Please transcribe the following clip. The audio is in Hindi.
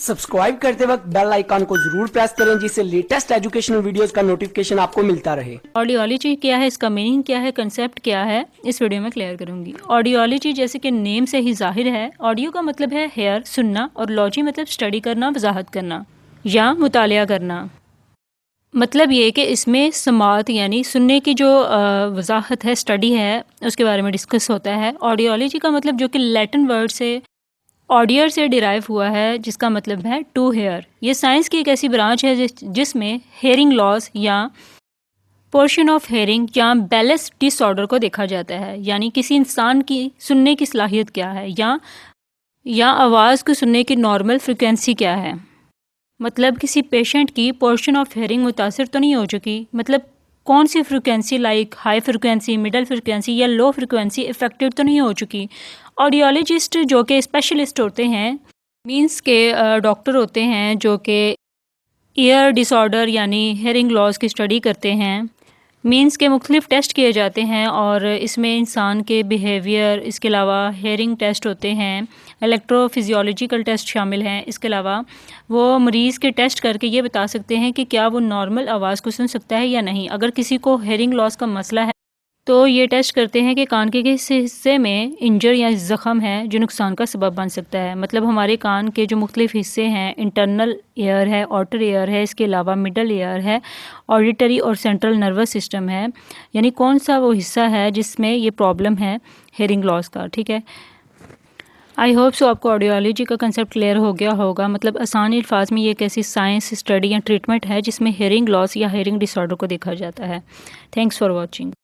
सब्सक्राइब करते वक्त बेल आइकन को जरूर प्रेस करें जिससे लेटेस्ट एजुकेशनल वीडियोस का नोटिफिकेशन आपको मिलता रहे। ऑडियोलॉजी क्या है, इसका मीनिंग क्या है, कंसेप्ट क्या है, इस वीडियो में क्लियर करूंगी। ऑडियोलॉजी जैसे कि नेम से ही जाहिर है, ऑडियो का मतलब है हेयर, सुनना, और लॉजी मतलब स्टडी करना, वजाहत करना या मुतालिया करना। मतलब ये कि इसमें समात यानी सुनने की जो वजाहत है, स्टडी है, उसके बारे में डिस्कस होता है। ऑडियोलॉजी का मतलब जो कि लैटिन वर्ड से ऑडियर से डिराइव हुआ है, जिसका मतलब है टू हेयर। ये साइंस की एक ऐसी ब्रांच है जिसमें हेयरिंग लॉस या पोर्शन ऑफ हेयरिंग या बैलेंस डिसऑर्डर को देखा जाता है, यानी किसी इंसान की सुनने की सलाहियत क्या है या आवाज़ को सुनने की नॉर्मल फ्रिक्वेंसी क्या है। मतलब किसी पेशेंट की पोर्शन ऑफ हेयरिंग मुतासर तो नहीं हो चुकी, मतलब कौन सी frequency like high frequency, middle frequency या लो फ्रिक्वेंसी इफेक्टेड तो नहीं हो चुकी। ऑडियोलॉजिस्ट जो कि स्पेशलिस्ट होते हैं, मींस के डॉक्टर होते हैं जो कि ईयर डिसऑर्डर यानी हेयरिंग लॉस की स्टडी करते हैं। मींस के मुख्तलिफ टेस्ट किए जाते हैं और इसमें इंसान के बिहेवियर, इसके अलावा हेयरिंग टेस्ट होते हैं, इलेक्ट्रोफिजियोलॉजिकल टेस्ट शामिल हैं। इसके अलावा वो मरीज़ के टेस्ट करके ये बता सकते हैं कि क्या वो नॉर्मल आवाज़ को सुन सकता है या नहीं। अगर किसी को हेयरिंग लॉस का मसला है तो ये टेस्ट करते हैं कि कान के किस हिस्से में इंजर या ज़ख़म है जो नुकसान का सबब बन सकता है। मतलब हमारे कान के जो मुख्तलिफ हिस्से हैं, इंटरनल ईयर है, आउटर ईयर है, इसके अलावा मिडल ईयर है, ऑडिटरी और सेंट्रल नर्वस सिस्टम है, यानी कौन सा वो हिस्सा है जिसमें ये प्रॉब्लम है हेयरिंग लॉस का। ठीक है, आई होप सो आपको ऑडियोलॉजी का कंसेप्ट क्लियर हो गया होगा। मतलब आसान अल्फाज में ये एक ऐसी साइंस स्टडी या ट्रीटमेंट है जिसमें हेयरिंग लॉस या हेयरिंग डिसऑर्डर को देखा जाता है। Thanks for watching.